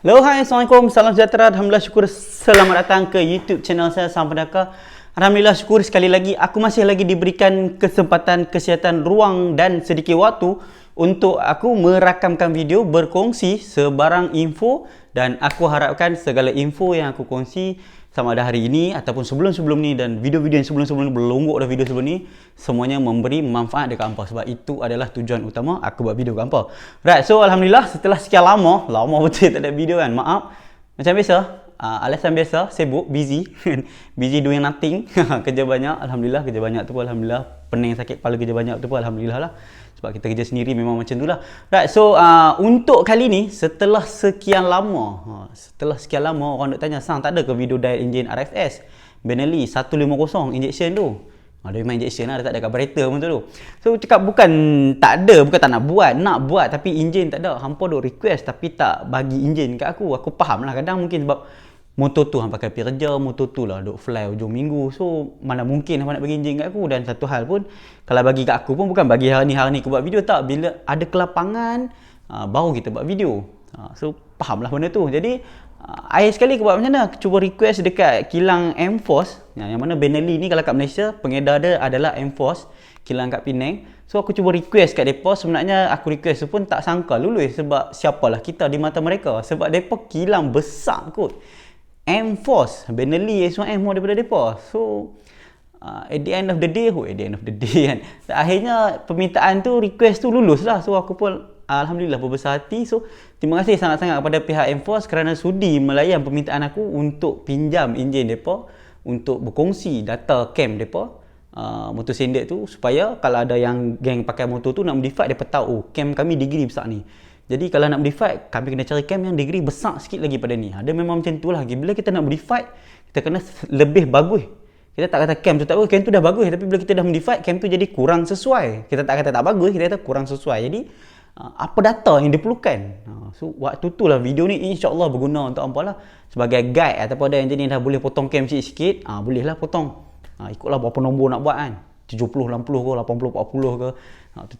Hello, hai, Assalamualaikum, salam sejahtera, Alhamdulillah, syukur, selamat datang ke YouTube channel saya, Sang Pendaka. Alhamdulillah, syukur sekali lagi, aku masih lagi diberikan kesempatan, kesihatan, ruang dan sedikit waktu untuk aku merakamkan video, berkongsi sebarang info, dan aku harapkan segala info yang aku kongsi sama ada hari ini ataupun sebelum-sebelum ni dan video-video yang sebelum-sebelum ni, berlonggok dah video sebelum ni, semuanya memberi manfaat dekat hampa. Sebab itu adalah tujuan utama aku buat video dekat hampa. Right, so Alhamdulillah setelah sekian lama betul tak ada video kan, maaf. Macam biasa, alasan biasa, sibuk, busy busy doing nothing. Kerja banyak, Alhamdulillah. Kerja banyak tu pun Alhamdulillah. Pening sakit kepala kerja banyak tu pun Alhamdulillah lah. Sebab kita kerja sendiri memang macam tu lah. Right, so untuk kali ni, setelah sekian lama orang nak tanya, Sang, tak ada ke video dial engine RFS Benelli 150 injection tu? Dia memang injection lah, dia tak ada carburetor pun tu. So cakap bukan tak ada, bukan tak nak buat tapi enjin tak ada. Hampa duk request tapi tak bagi enjin kat aku. Aku faham lah, kadang mungkin sebab motor tu hampa pakai pergi kerja, motor tu lah duk fly hujung minggu. So mana mungkin hampa nak bagi enjin kat aku. Dan satu hal pun, kalau bagi kat aku pun bukan bagi hari ni aku buat video, tak. Bila ada kelapangan, baru kita buat video. So faham lah benda tu. Jadi akhir sekali aku buat macam mana, aku cuba request dekat kilang M-Force, yang mana Benelli ni kalau kat Malaysia pengedar dia adalah M-Force, kilang kat Penang. So aku cuba request kat depa. Sebenarnya aku request tu pun tak sangka lulus, sebab siapalah kita di mata mereka, sebab depa kilang besar kot. M-Force, Benelli S1M more daripada depa. So at the end of the day kan, akhirnya permintaan tu, request tu lulus lah. So aku pun Alhamdulillah berbesar hati. So terima kasih sangat-sangat kepada pihak M-Force kerana sudi melayan permintaan aku untuk pinjam enjin depa, untuk berkongsi data cam depa, motor sendek tu, supaya kalau ada yang geng pakai motor tu nak modify, depa tahu, oh, cam kami degree besar ni. Jadi kalau nak modify, kami kena cari cam yang degree besar sikit lagi pada ni. Dia memang macam tu lah. Bila kita nak modify, kita kena lebih bagus. Kita tak kata cam tu tak bagus, cam tu dah bagus, tapi bila kita dah modify, cam tu jadi kurang sesuai. Kita tak kata tak bagus, kita kata kurang sesuai. Jadi apa data yang diperlukan. So waktu tu lah video ni insya-Allah berguna untuk hampa lah, sebagai guide. Ataupun ada yang jenis dah boleh potong cam sikit-sikit, boleh lah potong. Ikutlah berapa nombor nak buat kan, 70 60 ke 80 40 ke,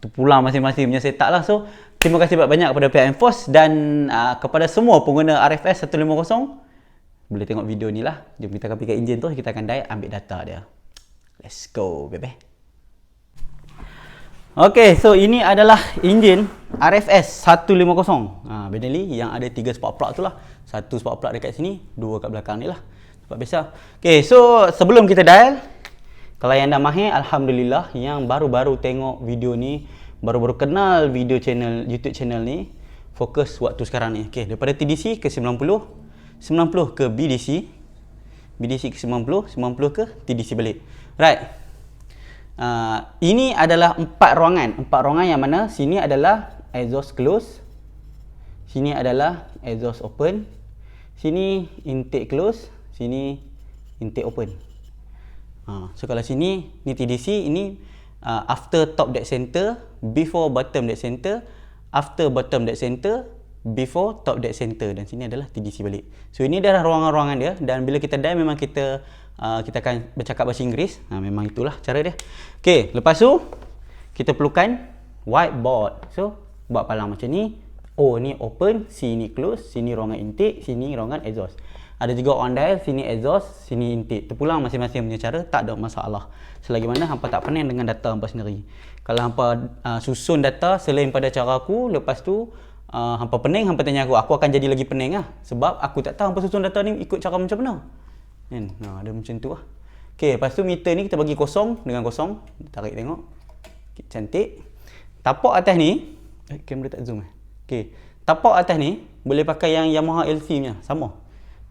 tu pula masing-masing punya setup lah. So terima kasih banyak kepada pihak M-Force dan kepada semua pengguna RFS 150. Boleh tengok video ni lah. Jom kita akan pergi ke enjin tu, kita akan dial ambil data dia. Let's go baby. Okay, so ini adalah enjin RFS 150 Benelli yang ada 3 spark plug tu lah. 1 spark plug dekat sini, 2 kat belakang ni lah, sebab biasa. Okay, so sebelum kita dial, kalau yang dah mahir, Alhamdulillah. Yang baru-baru tengok video ni, baru-baru kenal video channel, YouTube channel ni, fokus waktu sekarang ni. Okay, daripada TDC ke 90 ke BDC ke 90 ke TDC balik. Right. Ini adalah 4 ruangan yang mana sini adalah exhaust close, sini adalah exhaust open, sini intake close, sini intake open. So kalau sini ni TDC, ini after top dead center, before bottom dead center, after bottom dead center, before top dead center, dan sini adalah TDC balik. So ini adalah ruangan-ruangan dia, dan bila kita dial memang kita akan bercakap bahasa Inggeris. Memang itulah cara dia. Okay, lepas tu kita perlukan whiteboard. So buat palang macam ni. Oh, ni open, sini close, sini ruangan intake, sini ruangan exhaust. Ada juga on dial, sini exhaust, sini intake. Terpulang masing-masing punya cara, tak ada masalah. Selagi mana hampa tak pening dengan data hampa sendiri. Kalau hampa susun data selain pada cara aku, lepas tu hampa pening, hampa tanya aku akan jadi lagi pening lah. Sebab aku tak tahu hampa susun data ni ikut cara macam mana. Ada macam tu lah. Okay, lepas tu meter ni kita bagi kosong dengan kosong. Tarik tengok. Okay, cantik. Tapak atas ni, kamera tak zoom. Okay, tapak atas ni boleh pakai yang Yamaha LC nya, sama.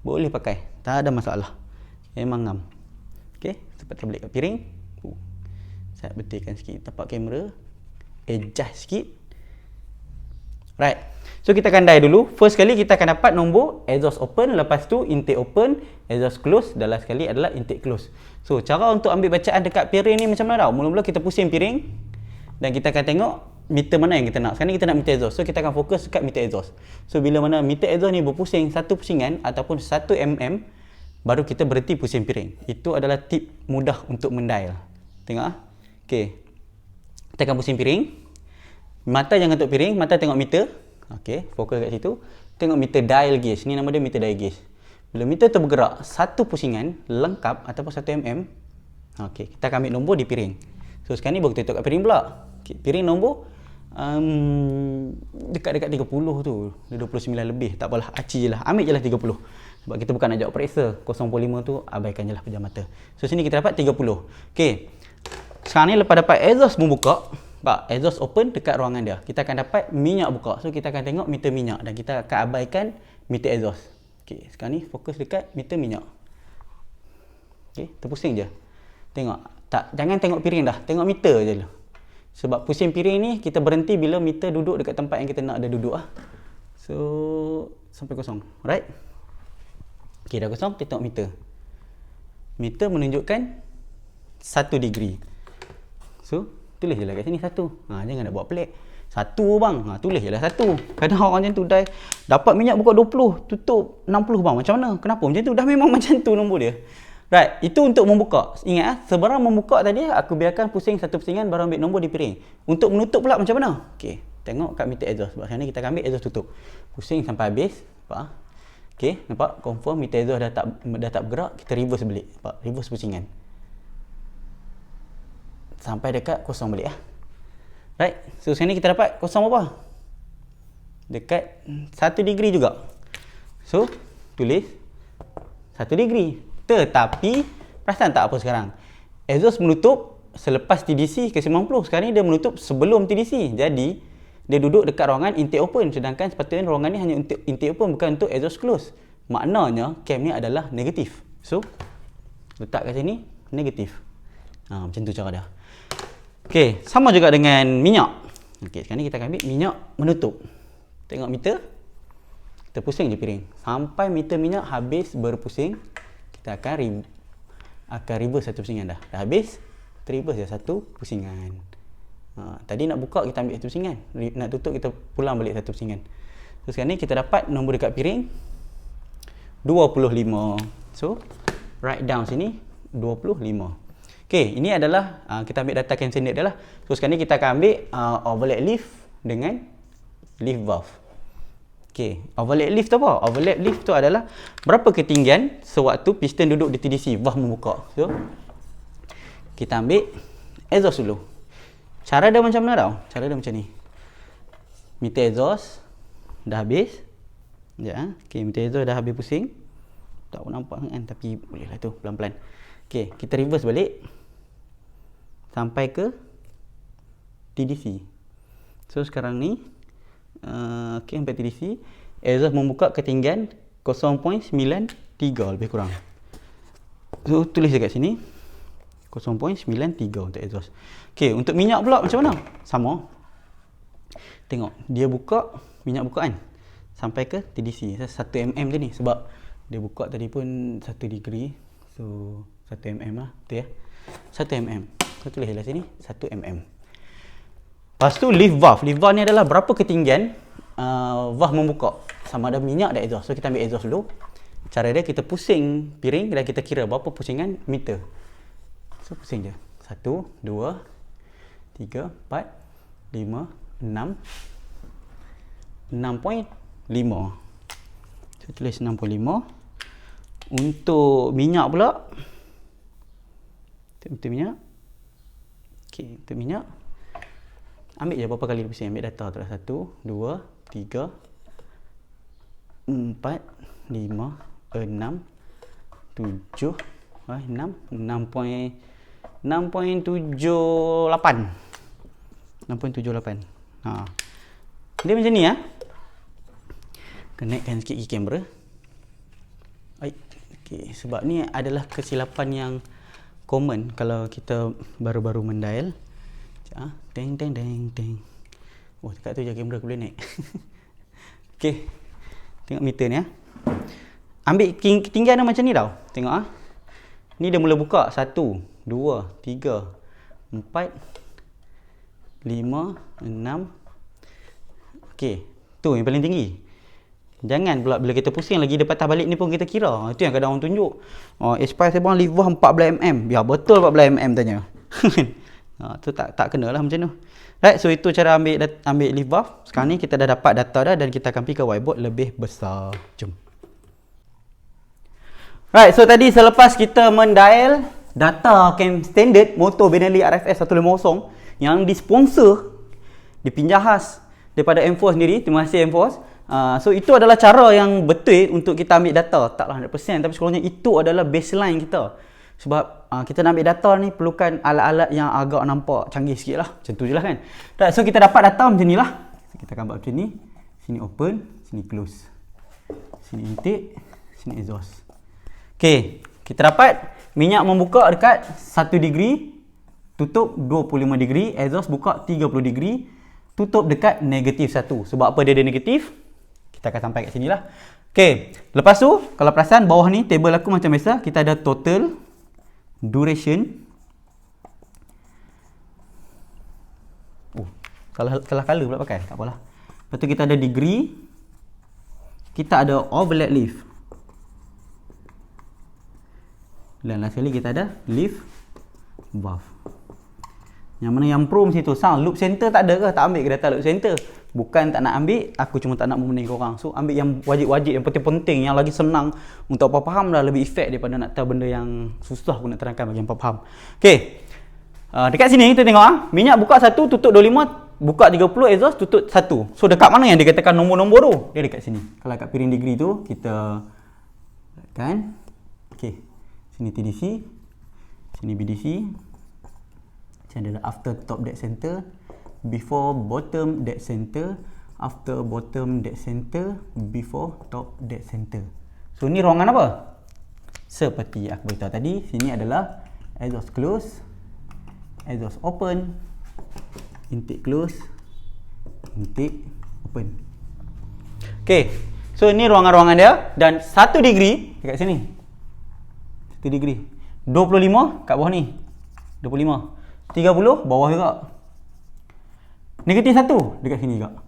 Boleh pakai, tak ada masalah. Memang ngam. Okay, cepat tablet kat piring. Saya betulkan sikit tapak kamera. Adjust sikit. Right. So kita akan dial dulu. First kali kita akan dapat nombor exhaust open, lepas tu intake open, exhaust close, dan last kali adalah intake close. So cara untuk ambil bacaan dekat piring ni macam mana tau? Mula-mula kita pusing piring dan kita akan tengok meter mana yang kita nak. Sekarang ni kita nak meter exhaust. So kita akan fokus dekat meter exhaust. So bila mana meter exhaust ni berpusing satu pusingan ataupun 1 mm, baru kita berhenti pusing piring. Itu adalah tip mudah untuk mendial. Tengok ah. Okey. Kita akan pusing piring. Mata jangan tengok piring, mata tengok meter. Okey, fokus kat situ. Tengok meter dial gauge. Ni nama dia meter dial gauge. Bila meter tu bergerak, satu pusingan lengkap ataupun 1 mm. Okey, kita akan ambil nombor di piring. So sekarang ni baru kita letak kat piring pula. Okay, piring nombor dekat-dekat 30 tu. Dia 29 lebih. Tak apalah, aci je lah. Ambil je lah 30. Sebab kita bukan nak jawab periksa. 0.5 tu abaikan je lah pejam mata. So sini kita dapat 30. Okey. Sekarang ni lepas dapat exhaust membuka, pak, exhaust open dekat ruangan dia. Kita akan dapat minyak buka. So kita akan tengok meter minyak dan kita akan abaikan meter exhaust. Okey, sekarang ni fokus dekat meter minyak. Okey, terpusing je. Tengok. Tak, jangan tengok piring dah. Tengok meter je lah. Sebab pusing piring ni kita berhenti bila meter duduk dekat tempat yang kita nak dia duduk ah. So sampai kosong. Right? Okey, dah kosong, kita tengok meter. Meter menunjukkan 1 degree. So, tulis je lah kat sini 1. Jangan nak buat pelik. 1 bang. Tulis je lah 1. Kadang orang macam tu dah dapat minyak buka 20, tutup 60 bang. Macam mana? Kenapa macam tu? Dah memang macam tu nombor dia. Right, itu untuk membuka. Ingat sebarang membuka tadi aku biarkan pusing satu pusingan baru ambil nombor di piring. Untuk menutup pula macam mana? Okey, tengok kat meter exhaust. Sebab sekarang ni kita akan ambil exhaust tutup. Pusing sampai habis, nampak? Okey, nampak? Confirm meter exhaust dah tak bergerak, kita reverse balik. Nampak? Reverse pusingan. Sampai dekat kosong balik ah. Right. So sekarang ni kita dapat kosong berapa? Dekat 1 degree juga. So, tulis 1 degree. Tetapi perasan tak apa sekarang? Exhaust menutup selepas TDC ke 90. Sekarang ni dia menutup sebelum TDC. Jadi dia duduk dekat ruangan intake open. Sedangkan sepatutnya ruangan ni hanya untuk intake open, bukan untuk exhaust close. Maknanya cam ni adalah negatif. So letak kat sini negatif. Macam tu cara dia. Okey, sama juga dengan minyak. Okey, sekarang ni kita akan ambil minyak menutup. Tengok meter. Kita pusing je piring. Sampai meter minyak habis berpusing, kita akan reverse satu pusingan dah. Dah habis, reverse je satu pusingan. Tadi nak buka kita ambil satu pusingan. Nak tutup kita pulang balik satu pusingan. So sekarang ni kita dapat nombor dekat piring 25. So write down sini 25. Okey, ini adalah kita ambil data cam standard dia lah. So sekarang ni kita akan ambil overlap lift dengan lift valve. Okey, overlap lift tu apa? Overlap lift tu adalah berapa ketinggian sewaktu piston duduk di TDC, valve membuka. So, kita ambil exhaust dulu. Cara dia macam mana tau? Cara dia macam ni. Meter exhaust dah habis. Sekejap. Okey, meter exhaust dah habis pusing. Tak nampak kan, tapi bolehlah tu, pelan-pelan. Okey, kita reverse balik sampai ke TDC. So, sekarang ni okey, sampai TDC, exhaust membuka ketinggian 0.93 lebih kurang. So tulis dekat sini 0.93 untuk exhaust. Okey, untuk minyak pula macam mana? Sama. Tengok, dia buka, minyak buka kan, sampai ke TDC 1 mm je ni. Sebab dia buka tadi pun 1 degree. So 1 mm lah, betul ya? 1 mm. So tulis lah sini 1 mm. Lepas tu lift valve. Lift valve ni adalah berapa ketinggian valve membuka. Sama ada minyak dan exhaust. So kita ambil exhaust dulu. Cara dia kita pusing piring dan kita kira berapa pusingan meter. So pusing je. 1, 2, 3, 4, 5, 6, 6.5. So tulis 6.5. Untuk minyak pula. Untuk minyak. Okey, untuk minyak. Ambil je berapa kali pusing. Ambil data tu lah. 1, 2, 3, 4, 5, 6, 7, 6, 6.78. Dia macam ni ya. Kenaikkan sikit kamera. Okay. Sebab ni adalah kesilapan yang common kalau kita baru-baru mendial. Teng. Oh, dekat tu je kamera aku boleh naik. Okey. Tengok meter ni ya. Ambil ketinggian dia macam ni tau. Tengok ah. Ni dia mula buka 1, 2, 3, 4, 5, 6. Okey. Tu yang paling tinggi. Jangan pula bila kita pusing lagi dia patah balik ni pun kita kira. Itu yang kadang orang tunjuk. Aspire saya bang lift valve 14 mm. Biar betul 14 mm tanya. Tu tak kena lah macam tu. Right, so itu cara ambil leaf buff. Sekarang ni kita dah dapat data dah dan kita akan pergi ke whiteboard lebih besar. Jom. Right, so tadi selepas kita mendial data cam standard motor Benelli RFS 150 yang disponsor, dipinjam khas daripada M4 sendiri. Terima kasih M4. So itu adalah cara yang betul untuk kita ambil data. Taklah 100% tapi sekurang-kurangnya itu adalah baseline kita. Sebab kita nak ambil data ni perlukan alat-alat yang agak nampak canggih sikit lah. Macam tu je lah kan. Right, so kita dapat data macam ni lah. Kita akan buat macam ni. Sini open, sini close. Sini intake, sini exhaust. Okay, kita dapat minyak membuka dekat 1 degree, tutup 25 degree, exhaust buka 30 degree, tutup dekat negatif 1. Sebab apa dia ada negatif? Kita akan sampai kat sini lah. Okay, lepas tu kalau perasan bawah ni table aku macam biasa. Kita ada total, duration. Salah color pula pakai, tak apalah. Lepas tu kita ada degree. Kita ada overlap leaf. Dan last kali kita ada leaf buff. Yang mana yang pro mesti tu. Sound loop center tak ada ke? Tak ambil ke data loop center? Bukan tak nak ambil, aku cuma tak nak memening korang. So ambil yang wajib-wajib, yang penting-penting, yang lagi senang untuk apa faham dah, lebih efek daripada nak tahu benda yang susah aku nak terangkan bagi apa faham. Okey. Dekat sini kita tengok minyak buka 1, tutup 25, buka 30, exhaust tutup 1. So dekat mana yang dia katakan nombor-nombor tu? Dia dekat sini. Kalau kat piring degree tu kita kan. Okey. Sini TDC, sini BDC. Sini ada after top dead center, before bottom dead center, after bottom dead center, before top dead center. So ni ruangan apa? Seperti aku beritahu tadi, sini adalah exhaust close, exhaust open, intake close, intake open. Okay, so ni ruangan-ruangan dia. Dan 1 degree dekat sini, 1 degree 25 kat bawah ni, 25 30 bawah juga, negatif 1 dekat sini juga.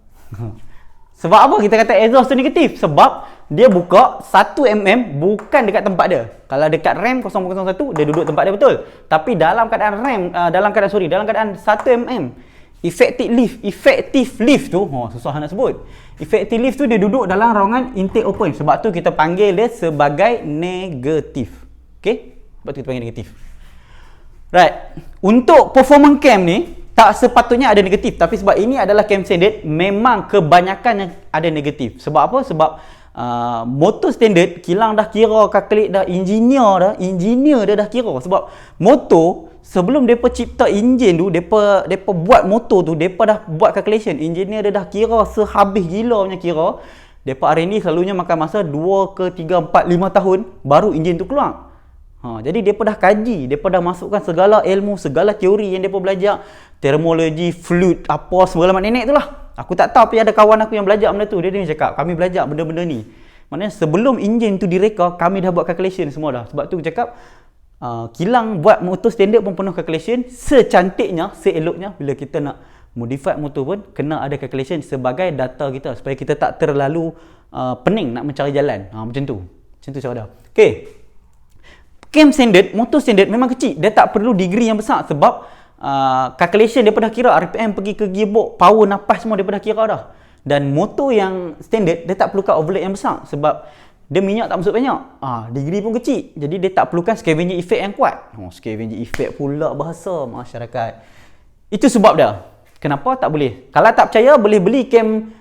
Sebab apa kita kata exhaust tu negatif? Sebab dia buka 1 mm bukan dekat tempat dia. Kalau dekat RAM 001 dia duduk tempat dia betul. Tapi dalam keadaan RAM, dalam keadaan 1 mm effective lift tu, susah nak sebut. Effective lift tu dia duduk dalam ruangan intake open. Sebab tu kita panggil dia sebagai negatif. Okey? Sebab tu kita panggil negatif. Right. Untuk performance cam ni tak sepatutnya ada negatif, tapi sebab ini adalah cam standard, memang kebanyakan yang ada negatif. Sebab apa? Sebab motor standard kilang dah kira, kalkulate dah, engineer dia dah kira. Sebab motor sebelum depa cipta enjin tu, depa buat motor tu, depa dah buat calculation. Engineer dia dah kira sehabis gila punya kira. Depa R&D selalunya makan masa 2 ke 3 4 5 tahun baru enjin tu keluar. Jadi depa dah kaji, depa dah masukkan segala ilmu, segala teori yang depa belajar, termologi, fluid, apa segala mak nenek tu lah. Aku tak tahu, tapi ada kawan aku yang belajar benda tu. Dia ni cakap, kami belajar benda-benda ni. Maknanya sebelum enjin tu direka, kami dah buat calculation semua dah. Sebab tu aku cakap, kilang buat motor standard pun penuh calculation. Secantiknya, seeloknya bila kita nak modify motor pun kena ada calculation sebagai data kita, supaya kita tak terlalu pening nak mencari jalan. Macam tu cara dia. Okay. Cam standard, motor standard memang kecil. Dia tak perlu degree yang besar sebab calculation dia dah kira, RPM pergi ke gearbox, power napas semua dia dah kira dah. Dan motor yang standard dia tak perlukan overload yang besar sebab dia minyak tak masuk banyak. Degree pun kecil. Jadi dia tak perlukan scavenger effect yang kuat. Scavenger effect pula bahasa masyarakat. Itu sebab dia. Kenapa tak boleh? Kalau tak percaya boleh beli cam,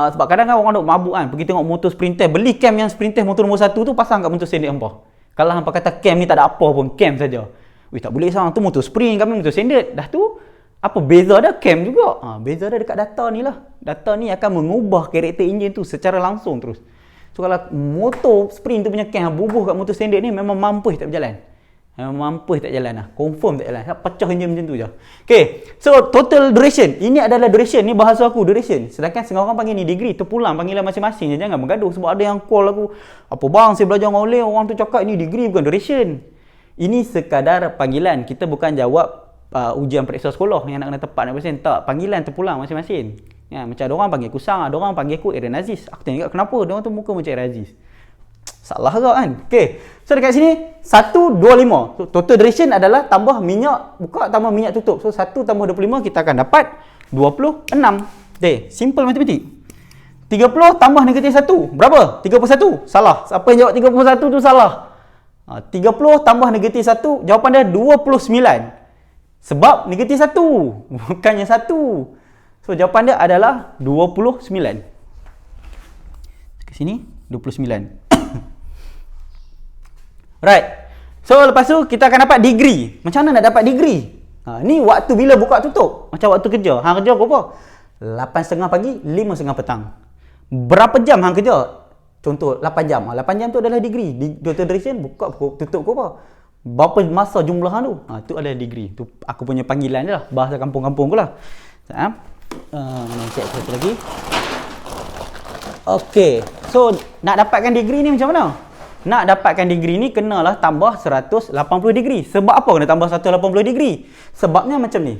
sebab kadang kan orang duk mabuk kan, pergi tengok motor Sprinter, beli cam yang Sprinter motor nombor 1 tu, pasang kat motor standard hampa. Kalau hampa kata cam ni tak ada apa pun, cam saja. Weh, tak boleh sang, tu motor spring, kami motor standard. Dah tu apa beza dia? Cam juga. Beza dia dekat data ni lah. Data ni akan mengubah karakter enjin tu secara langsung terus. So kalau motor spring tu punya cam bubuh kat motor standard ni, memang mampus tak berjalan. Mampus tak jalan lah. Confirm tak jalan. Pecah enjin macam tu je. Okay. So total duration. Ini adalah duration. Ni bahasa aku duration. Sedangkan setengah orang panggil ni degree. Terpulang panggilan masing-masing. Jangan bergaduh. Sebab ada yang call aku, apa bang saya belajar dengan oleh, orang tu cakap ni degree bukan duration. Ini sekadar panggilan. Kita bukan jawab ujian periksa sekolah yang nak kena tepat 100%. Tak. Panggilan terpulang masing-masing. Macam ada orang panggil aku Sang, ada orang panggil aku Aaron Aziz. Aku tanya kenapa? Dia orang tu muka macam Aaron Aziz. Salah ke kan? Okey. So dekat sini 125. So total duration adalah tambah minyak buka tambah minyak tutup. So 1 tambah 25 kita akan dapat 26. Okey, simple matematik. 30 tambah negatif 1. Berapa? 31. Salah. Siapa yang jawab 31 tu salah. 30 tambah negatif 1, jawapan dia 29. Sebab negatif 1, bukannya 1. So jawapan dia adalah 29. Ke sini 29. Right. So lepas tu kita akan dapat degree. Macam mana nak dapat degree? Ni waktu bila buka tutup. Macam waktu kerja. Hang kerja berapa? 8.30 pagi, 5.30 petang. Berapa jam hang kerja? Contoh 8 jam. 8 jam tu adalah degree. Total duration buka tutup ke apa? Berapa masa jumlah hang tu? Tu adalah degree. Tu aku punya panggilan je lah. Bahasa kampung-kampung ku lah. Check satu lagi. Okay. So nak dapatkan degree ni macam mana? Nak dapatkan degree ni kenalah tambah 180 degree. Sebab apa kena tambah 180 degree? Sebabnya macam ni.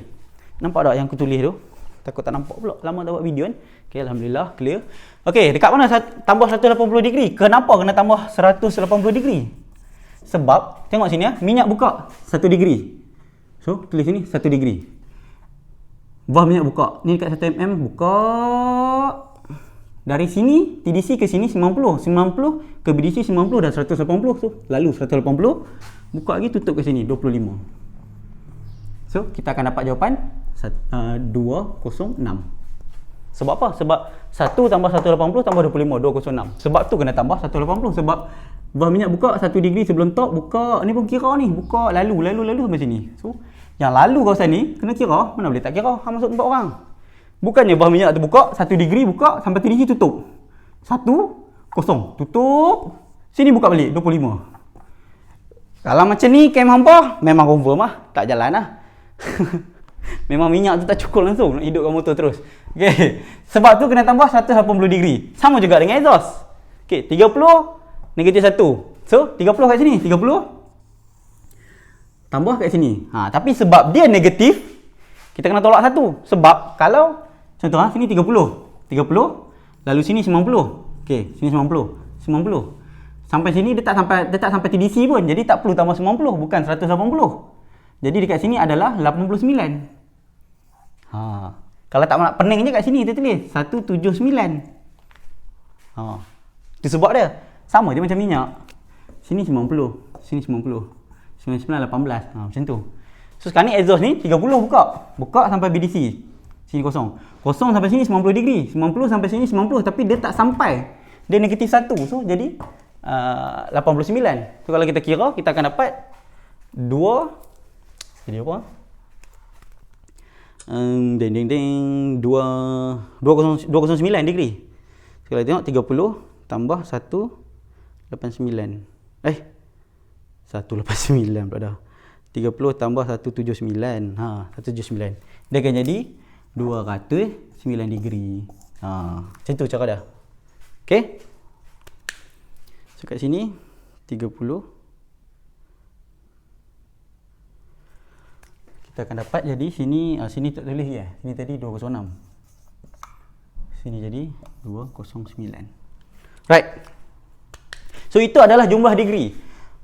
Nampak tak yang aku tulis tu? Takut tak nampak pula. Lama tak buat video kan? Okay, Alhamdulillah. Clear. Okay, dekat mana tambah 180 degree? Kenapa kena tambah 180 degree? Sebab, tengok sini ya. Minyak buka 1 degree. So, tulis sini 1 degree. Valve minyak buka. Ni dekat 1 mm. Buka. Dari sini, TDC ke sini 90. 90 ke BDC 90 dan 180. So, lalu 180. Buka lagi, tutup ke sini 25. So, kita akan dapat jawapan 206. Sebab apa? Sebab 1 tambah 180 tambah 25, 206. Sebab tu kena tambah 180. Sebab valve minyak buka 1 degree sebelum top. Buka, ni pun kira ni. Buka, lalu sampai sini. So, yang lalu kawasan ni, kena kira. Mana boleh tak kira? Hang masuk tempat orang. Bukannya valve minyak tu buka, 1 degree buka, sampai TDC tutup. 1, kosong. Tutup. Sini buka balik, 25. Kalau macam ni, kem hampa, memang confirm lah. Tak jalan lah. Memang minyak tu tak cukup langsung nak hidupkan motor terus. Okay. Sebab tu kena tambah 180 degree. Sama juga dengan exhaust. Okay, 30 negatif 1. So, 30 kat sini. 30 tambah kat sini. Tapi sebab dia negatif, kita kena tolak 1. Sebab kalau contoh sini 30. 30 lalu sini 90. Okey, sini 90. 90. Sampai sini dia tak sampai TDC pun. Jadi tak perlu tambah 90, bukan 180. Jadi dekat sini adalah 89. Kalau tak nak pening je kat sini kita tulis 179. Itu sebab dia. Sama je macam minyak. Sini 90, sini 90. 99 18. Macam tu. So sekarang ni exhaust ni 30 buka. Buka sampai BDC. Sini kosong. Kosong sampai sini 90 degree. 90 sampai sini 90 tapi dia tak sampai. Dia negatif 1. So jadi 89. So kalau kita kira kita akan dapat 2 jadi apa? 209 degree. Kalau tengok 30 tambah 189. 189 pula dah. 30 tambah 179. 179. Dia akan jadi 209 degree. Macam tu cara dia. Okey. So kat sini 30. Kita akan dapat jadi sini tak tulis ya. Sini tadi 206. Sini jadi 209. Right. So itu adalah jumlah degree.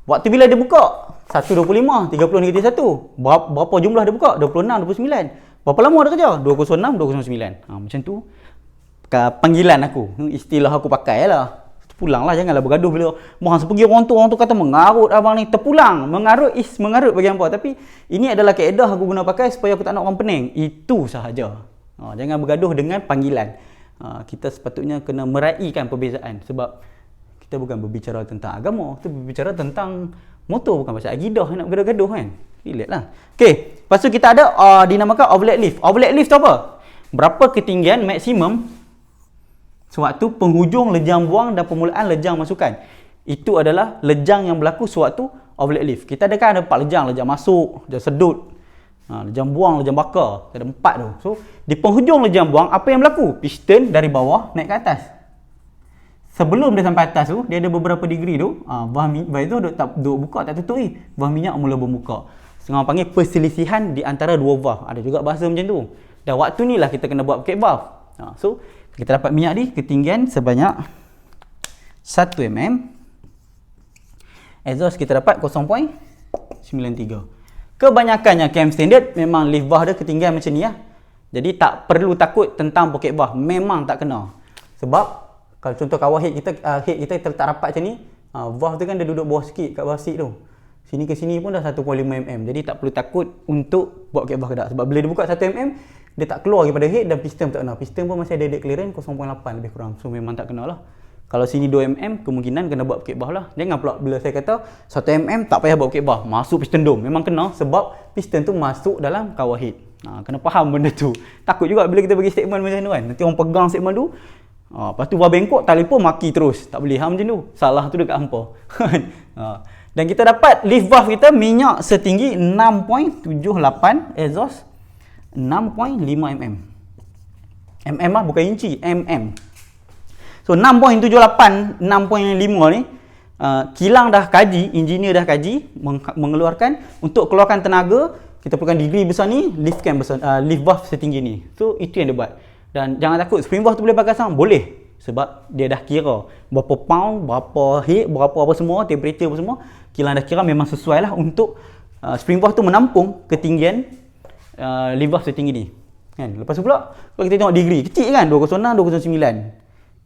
Waktu bila dia buka? 125, 30 negatif 1. Berapa jumlah dia buka? 26, 29. Berapa lama dia kerja? 206, 209. Macam tu panggilan aku. Istilah aku pakai lah. Pulanglah, janganlah bergaduh bila mohon pergi orang tu kata mengarut abang ni. Terpulang. Mengarut bagi hampa. Tapi ini adalah kaedah aku guna pakai supaya aku tak nak orang pening. Itu sahaja. Jangan bergaduh dengan panggilan. Kita sepatutnya kena meraihkan perbezaan. Sebab kita bukan berbicara tentang agama. Kita berbicara tentang motor. Bukan pasal akidah nak bergaduh-gaduh kan. Relax lah. Okay. Lepas tu kita ada dinamakan overlet lift. Overlet lift tu apa? Berapa ketinggian maksimum sewaktu penghujung lejang buang dan permulaan lejang masukan. Itu adalah lejang yang berlaku sewaktu overlet lift. Kita ada 4 lejang. Lejang masuk, lejang sedut, lejang buang, lejang bakar. Ada 4 tu. So, di penghujung lejang buang, apa yang berlaku? Piston dari bawah naik ke atas. Sebelum dia sampai atas tu, dia ada beberapa degree tu. Valve tu duk buka tak tutup ni. Valve minyak mula membuka. Orang panggil perselisihan di antara dua valve. Ada juga bahasa macam tu. Dan waktu ni lah kita kena buat pakai valve. So, kita dapat minyak ni ketinggian sebanyak 1 mm. Exhaust kita dapat 0.93. Kebanyakannya cam standard memang lift valve dia ketinggian macam ni lah. Jadi tak perlu takut tentang pocket valve. Memang tak kena. Sebab kalau contoh kawah head kita terletak rapat macam ni, valve tu kan dia duduk bawah sikit kat bawah seat tu. Sini ke sini pun dah 1.5 mm. Jadi tak perlu takut untuk buat pocket valve kedak. Sebab bila dia buka 1 mm, dia tak keluar daripada head dan piston tak kena. Piston pun masih ada dead clearance 0.8 lebih kurang. So memang tak kena lah. Kalau sini 2 mm, kemungkinan kena buat pocket valve lah. Jangan pula bila saya kata 1 mm tak payah buat pocket valve. Masuk piston dome. Memang kena sebab piston tu masuk dalam kawah head. Kena faham benda tu. Takut juga bila kita bagi statement macam tu kan. Nanti orang pegang statement tu. Lepas tu valve bengkok, telefon maki terus. Tak boleh macam tu. Salah tu dekat hampa. Dan kita dapat lift valve kita minyak setinggi 6.78, exhaust 6.5 mm. Mm lah, bukan inci, mm. So 6.78, 6.5 ni kilang dah kaji, engineer dah kaji mengeluarkan untuk keluarkan tenaga, kita perlukan degree besar ni, lift cam besar, lift valve setinggi ni. So itu yang dia buat. Dan jangan takut, spring valve tu boleh pakai sang? Boleh. Sebab dia dah kira berapa pound, berapa head, berapa apa semua, temperature apa semua. Kilang dah kira memang sesuai lah untuk spring valve tu menampung ketinggian lift valve setinggi ni. Kan? Lepas tu pula, kalau kita tengok degree, kecil kan? 206, 209.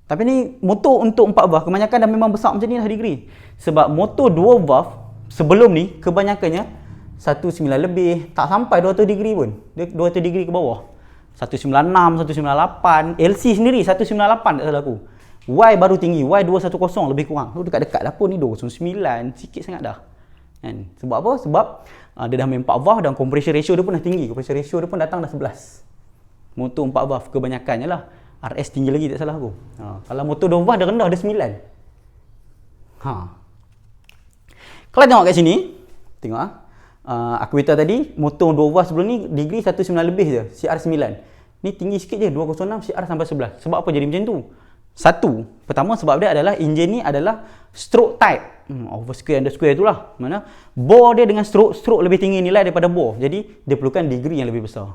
Tapi ni motor untuk 4 valve, kebanyakan dah memang besar macam ni lah degree. Sebab motor 2 valve sebelum ni, kebanyakannya 19 lebih, tak sampai 200 degree pun. Dia 200 degree ke bawah. 196, 198, LC sendiri 198 tak salah aku. Y baru tinggi, Y210 lebih kurang. Tu dekat-dekat lah pun ni 209, sikit sangat dah. Kan? Sebab apa? Sebab dia dah main 4 valve dan compression ratio dia pun dah tinggi. Compression ratio dia pun datang dah 11. Motor 4 valve kebanyakannya lah. RS tinggi lagi tak salah aku. Kalau motor 2 valve dia rendah, dia 9. Kalau tengok kat sini, tengok aku beritahu tadi, motor 2 valve sebelum ni degree 19 lebih je, CR9. Ni tinggi sikit je, 206 CR sampai 11. Sebab apa jadi macam tu? Satu, pertama sebab dia adalah enjin ni adalah stroke type. Over square under square tu lah. Mana bore dia dengan stroke lebih tinggi nilai daripada bore. Jadi dia perlukan degree yang lebih besar.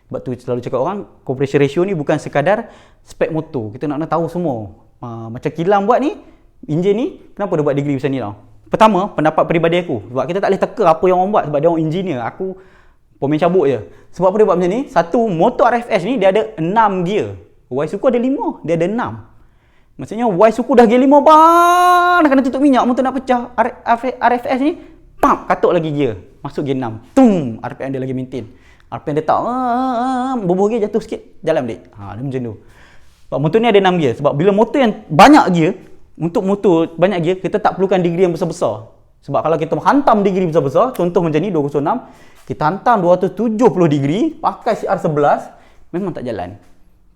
Sebab tu selalu cakap orang, compression ratio ni bukan sekadar spek motor. Kita nak tahu semua. Macam kilang buat ni, enjin ni, kenapa dia buat degree macam ni tau? Pertama, pendapat peribadi aku. Sebab kita tak boleh teka apa yang orang buat sebab dia orang engineer. Aku pemain cabut je. Sebab apa dia buat macam ni? Satu, motor RFS ni dia ada 6 gear. Y suku ada 5, dia ada 6. Maksudnya Y suku dah gear 5 bang, dah kena tutup minyak, motor nak pecah. RFS ni, pam, katuk lagi gear. Masuk gear 6. Tum, RPM dia lagi maintain. RPM dia tak, bubuh gear jatuh sikit, jalan balik. Dia macam tu. Sebab motor ni ada 6 gear. Sebab bila motor yang banyak gear, untuk motor banyak gear, kita tak perlukan degree yang besar-besar. Sebab kalau kita hantam degree besar-besar, contoh macam ni 206, kita hantam 270 degree, pakai CR11, memang tak jalan.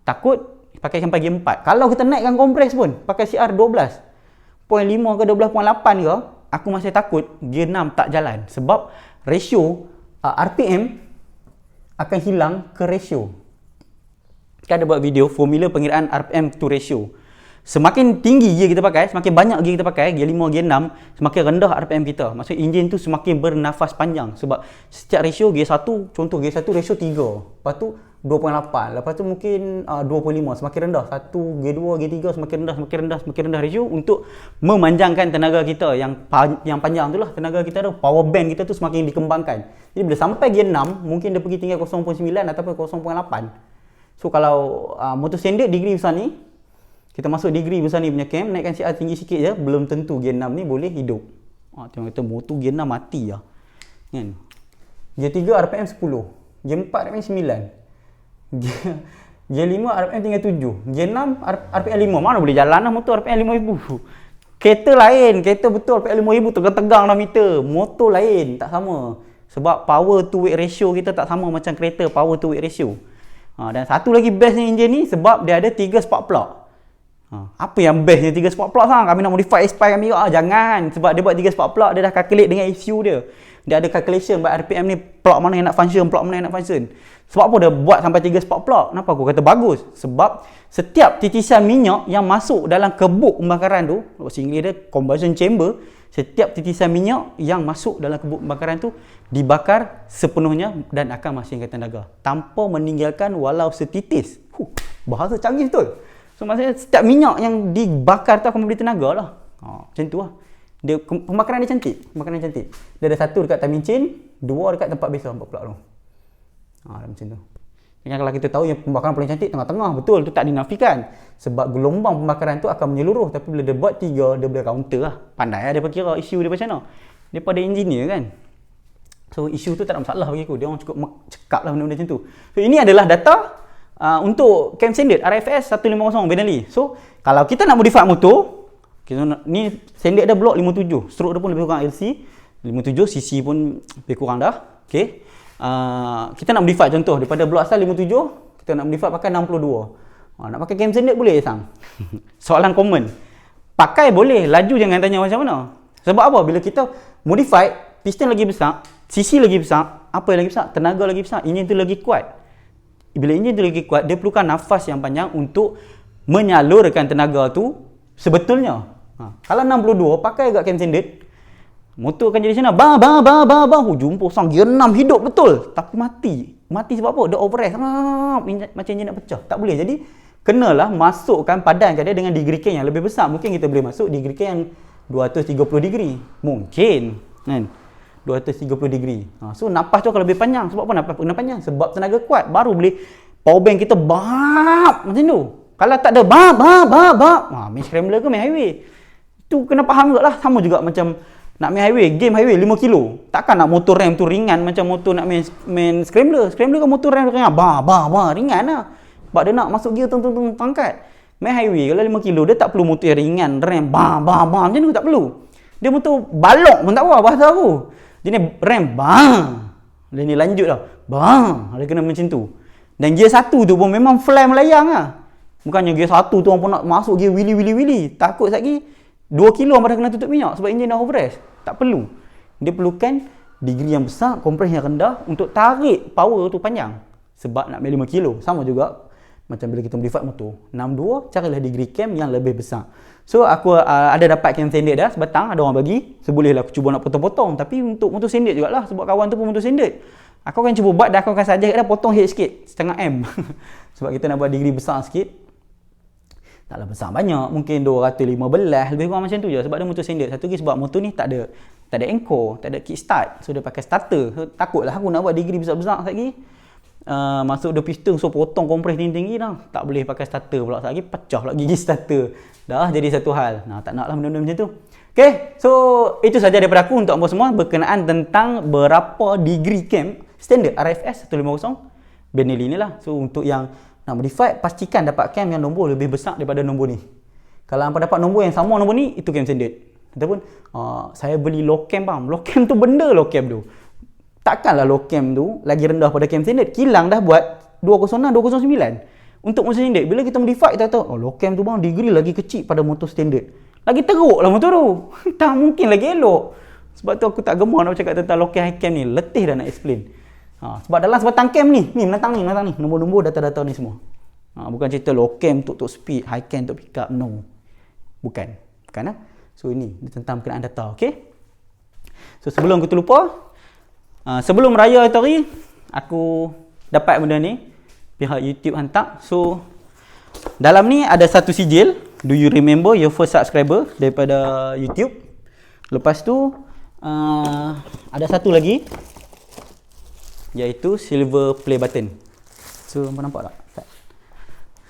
Takut pakai sampai gear 4. Kalau kita naikkan kompres pun, pakai CR 12.5 ke 12.8 ke, aku masih takut gear 6 tak jalan. Sebab ratio RPM akan hilang ke ratio. Kita ada buat video formula pengiraan RPM to ratio. Semakin tinggi gear kita pakai, semakin banyak gear kita pakai, gear 5, gear 6, semakin rendah RPM kita. Maksudnya enjin tu semakin bernafas panjang. Sebab setiap ratio gear 1, contoh gear 1 ratio 3. Lepas tu 2.8. Lepas tu mungkin 2.5, semakin rendah. 1, gear 2, gear 3 semakin rendah ratio untuk memanjangkan tenaga kita yang panjang tu lah. Tenaga kita tu, power band kita tu semakin dikembangkan. Jadi bila sampai gear 6, mungkin dia pergi tinggal 0.9 ataupun 0.8. So kalau motor standard degree besar ni, kita masuk degree besar ni punya cam, naikkan CR tinggi sikit je, belum tentu gear 6 ni boleh hidup. Tengok kita motor gear 6 mati lah. Kan? Gear 3 RPM 10. Gear 4 RPM 9. Gear 5 RPM tinggal 7. Gear 6 RPM 5. Mana boleh jalan lah motor RPM 5000. Kereta lain, kereta betul RPM 5000 tegang-tegang dah meter. Motor lain, tak sama. Sebab power to weight ratio kita tak sama macam kereta power to weight ratio. Dan satu lagi best ni enjin ni sebab dia ada 3 spark plug. Apa yang bestnya 3 spark plug sang? Kami nak modify Aspire kami jangan. Sebab dia buat 3 spark plug, dia dah calculate dengan ECU dia. Dia ada calculation by RPM ni, plug mana yang nak function, plug mana yang nak function. Sebab apa dia buat sampai 3 spark plug? Kenapa aku kata bagus? Sebab setiap titisan minyak yang masuk dalam kebuk pembakaran tu, bahasa Inggeris dia combustion chamber, setiap titisan minyak yang masuk dalam kebuk pembakaran tu dibakar sepenuhnya dan akan menghasilkan tenaga tanpa meninggalkan walau setitis. Bahasa canggih betul. So maksudnya setiap minyak yang dibakar tu akan memberi tenaga lah. Macam tu lah. Dia pembakaran dia cantik, pembakaran dia cantik. Dia ada satu dekat timing chain, dua dekat tempat base nampak pula tu. Macam tu. Yang kalau kita tahu yang pembakaran paling cantik tengah-tengah, betul, tu tak dinafikan. Sebab gelombang pembakaran tu akan menyeluruh, tapi bila dia buat 3, dia boleh counter lah. Pandai lah dia kira isu dia macam mana. Dia pada engineer kan. So isu tu tak ada masalah bagi aku. Dia orang cukup cekap lah benda-benda macam tu. So ini adalah data untuk cam standard RFS 150 Benelli. So kalau kita nak modify motor, ni standard dia block 57, stroke dia pun lebih kurang LC 57, cc pun lebih kurang dah. Okay. Kita nak modify contoh daripada block asal 57, kita nak modify pakai 62. Nak pakai cam standard boleh sang? Soalan common. Pakai boleh, laju jangan tanya macam mana. Sebab apa? Bila kita modify, piston lagi besar, cc lagi besar, apa yang lagi besar? Tenaga lagi besar, enjin tu lagi kuat. Bila enjin tu lagi kuat, dia perlukan nafas yang panjang untuk menyalurkan tenaga tu sebetulnya. Kalau 62 pakai agak cam standard, motor akan jadi macam mana? Jumpa sang gear 6 hidup betul, tapi mati sebab apa? Dia overrest, macam enjin nak pecah. Tak boleh. Jadi kenalah masukkan padankan dia dengan degree cam yang lebih besar. Mungkin kita boleh masuk degree cam yang 230 degree, mungkin kan, 230 degree. So napas tu akan lebih panjang. Sebab apa napas kena panjang? Sebab tenaga kuat. Baru boleh power bank kita macam tu. Kalau tak ada main scrambler ke main highway, tu kena faham juga lah. Sama juga macam nak main highway, game highway 5 kilo. Takkan nak motor RAM tu ringan macam motor nak main scrambler. Scrambler kan motor RAM ringan, ringan lah. Sebab dia nak masuk gear tangkat. Main highway kalau 5 kilo, dia tak perlu motor yang ringan, RAM macam tu tak perlu. Dia motor balok pun tak apa bahasa aku. Dia ni RAM dia ni lanjut lah. Dia kena macam tu. Dan gear 1 tu pun memang fly melayang lah. Bukannya gear 1 tu orang pun nak masuk gear wili. Takut lagi 2 kilo pada kena tutup minyak sebab enjin dah overrest. Tak perlu. Dia perlukan degree yang besar, kompres yang rendah untuk tarik power tu panjang. Sebab nak main 5 kilo. Sama juga macam bila kita modify motor 62, carilah degree cam yang lebih besar. So aku ada dapat cam standard dah sebatang, ada orang bagi. Sebolehlah aku cuba nak potong-potong, tapi untuk motor standard jugalah sebab kawan tu pun motor standard. Aku akan cuba buat dah, aku akan saja dah potong head sikit, setengah M. Sebab kita nak buat degree besar sikit. Taklah besar banyak, mungkin 215 lebih kurang macam tu je sebab dia motor standard. Satu lagi sebab motor ni tak ada anchor, tak ada kickstart. So dia pakai starter. So takutlah aku nak buat degree besar-besar lagi. Masuk dia piston, so potong kompres tinggi-tinggi dah. Tak boleh pakai starter pula lagi, pecah pula gigi starter. Dah jadi satu hal. Tak naklah benda-benda macam tu. Okay, so itu saja daripada aku untuk anda semua berkenaan tentang berapa degree cam standard RFS 150 Benelli ni lah. So untuk yang nak modify, pastikan dapat cam yang nombor lebih besar daripada nombor ni. Kalau anda dapat nombor yang sama nombor ni, itu cam standard. Ataupun saya beli low cam bang. Low cam tu benda low cam tu. Takkanlah low cam tu lagi rendah pada cam standard. Kilang dah buat 206, 209 untuk motor standard. Bila kita modify, kita tahu low cam tu bang degree lagi kecil pada motor standard. Lagi teruk lah motor tu. Tak mungkin lagi elok. Sebab tu aku tak gemar nak cakap tentang low cam high cam ni. Letih dah nak explain. Sebab dalam sebatang cam ni menentang ni nombor-nombor, data-data ni semua. Bukan cerita low cam untuk speed, high cam untuk pick up. No. Bukan lah. So ini tentang berkenaan data. Okay. So sebelum aku terlupa, sebelum raya tadi aku dapat benda ni, pihak YouTube hantar. So dalam ni ada satu sijil, do you remember your first subscriber daripada YouTube. Lepas tu ada satu lagi, iaitu silver play button. So nampak tak?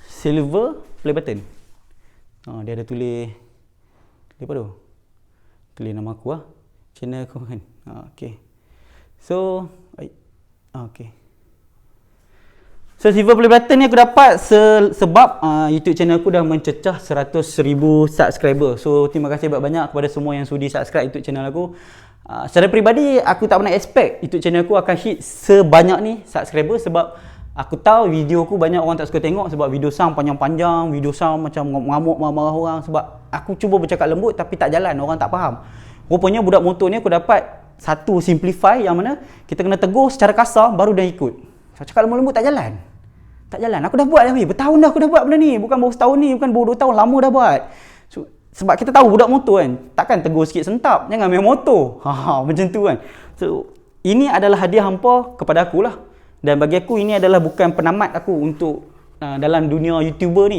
Silver play button. Dia ada tulis apa tu? Tulis nama aku lah, channel aku kan. Okay. So okay. So silver play button ni aku dapat sebab YouTube channel aku dah mencecah 100,000 subscriber. So terima kasih banyak kepada semua yang sudi subscribe YouTube channel aku. Secara peribadi aku tak pernah expect YouTube channel aku akan hit sebanyak ni subscriber, sebab aku tahu video aku banyak orang tak suka tengok sebab video sound panjang-panjang, video sound macam mengamuk marah-marah orang. Sebab aku cuba bercakap lembut tapi tak jalan, orang tak faham. Rupanya budak motor ni aku dapat satu simplify yang mana kita kena tegur secara kasar baru dia ikut. Saya cakap lembut-lembut tak jalan. Aku dah buat dah bertahun dah aku dah buat benda ni. Bukan baru setahun ni, bukan baru 2 tahun, lama dah buat. So, sebab kita tahu budak motor kan, takkan tegur sikit sentap, jangan main motor. Macam tu kan. So ini adalah hadiah hampa kepada aku lah. Dan bagi aku ini adalah bukan penamat aku untuk dalam dunia YouTuber.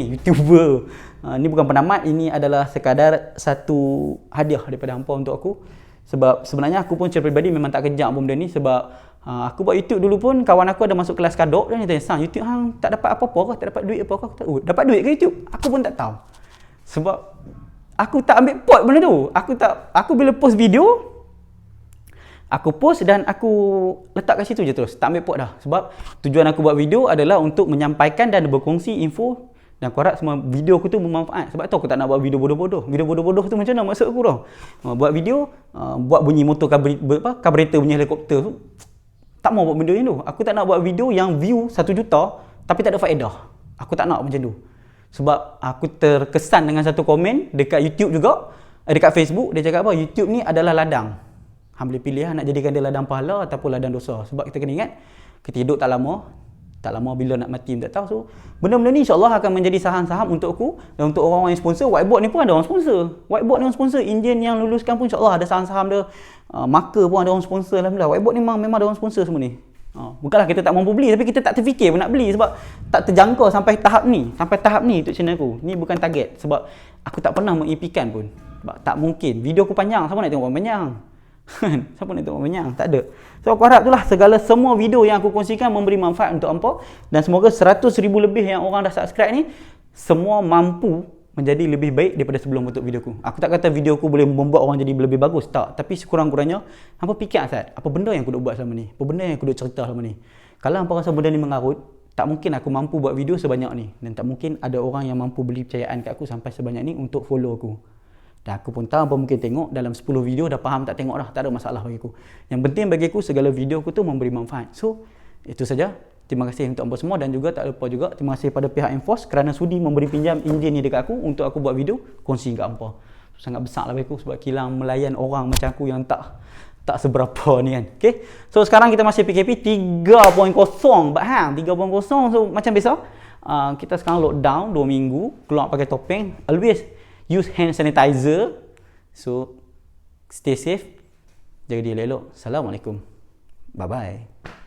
Ni bukan penamat, ini adalah sekadar satu hadiah daripada hampa untuk aku. Sebab sebenarnya aku pun secara peribadi memang tak kejap pun benda ni. Sebab aku buat YouTube dulu pun, kawan aku ada masuk kelas kadok, dia tanya, "Sang, YouTube hang tak dapat apa-apa ke? Tak dapat duit apa-apa ke?" Aku tak, dapat duit ke YouTube? Aku pun tak tahu. Sebab aku tak ambil pot benda tu. Aku bila post video, aku post dan aku letak kat situ je terus. Tak ambil pot dah. Sebab tujuan aku buat video adalah untuk menyampaikan dan berkongsi info, dan aku harap semua video aku tu bermanfaat. Sebab tu aku tak nak buat video bodoh-bodoh. Video bodoh-bodoh tu macam mana maksud aku tau? Buat video, buat bunyi motor karburator bunyi helikopter tu. Tak mau buat benda yang tu. Aku tak nak buat video yang view 1 juta tapi tak ada faedah. Aku tak nak macam tu. Sebab aku terkesan dengan satu komen dekat YouTube juga, dekat Facebook, dia cakap apa? YouTube ni adalah ladang. Hang boleh pilih nak jadikan dia ladang pahala ataupun ladang dosa. Sebab kita kena ingat, kita hidup tak lama bila nak mati tak tahu. So benda-benda ni insya-Allah akan menjadi saham-saham untuk aku dan untuk orang-orang yang sponsor. Whiteboard ni pun ada orang sponsor. Whiteboard ni orang sponsor. Indian yang luluskan pun insya-Allah ada saham-saham dia. Marker pun ada orang sponsor. Alhamdulillah. Whiteboard ni memang ada orang sponsor semua ni. Bukanlah kita tak mampu beli, tapi kita tak terfikir pun nak beli sebab tak terjangkau sampai tahap ni untuk channel aku. Ni bukan target sebab aku tak pernah mengimpikan pun. Sebab tak mungkin. Video aku panjang, siapa nak tengok panjang? Siapa nak tengok banyak? Tak ada. So aku harap itulah semua video yang aku kongsikan memberi manfaat untuk hampa, dan semoga 100,000 lebih yang orang dah subscribe ni semua mampu menjadi lebih baik daripada sebelum bentuk video aku. Aku tak kata video aku boleh membuat orang jadi lebih bagus, tak. Tapi sekurang-kurangnya hampa fikir asal apa benda yang aku duk buat selama ni? Apa benda yang aku duk cerita selama ni? Kalau hampa rasa benda ni mengarut, tak mungkin aku mampu buat video sebanyak ni, dan tak mungkin ada orang yang mampu beli percayaan kat aku sampai sebanyak ni untuk follow aku. Dan aku pun tahu apa mungkin tengok dalam 10 video dah faham tak tengok dah, tak ada masalah bagi aku. Yang penting bagi aku segala video aku tu memberi manfaat. So itu saja. Terima kasih untuk anda semua, dan juga tak lupa juga terima kasih pada pihak Enforce kerana sudi memberi pinjam enjin ni dekat aku untuk aku buat video kongsi kat hampa. Sangat besar lah bagi aku sebab kilang melayan orang macam aku yang tak seberapa ni kan. Okay? So sekarang kita masih PKP 3.0 bahang 3.0. So macam biasa kita sekarang lockdown 2 minggu, keluar pakai topeng, always use hand sanitizer. So stay safe, jaga diri elok. Assalamualaikum. Bye bye.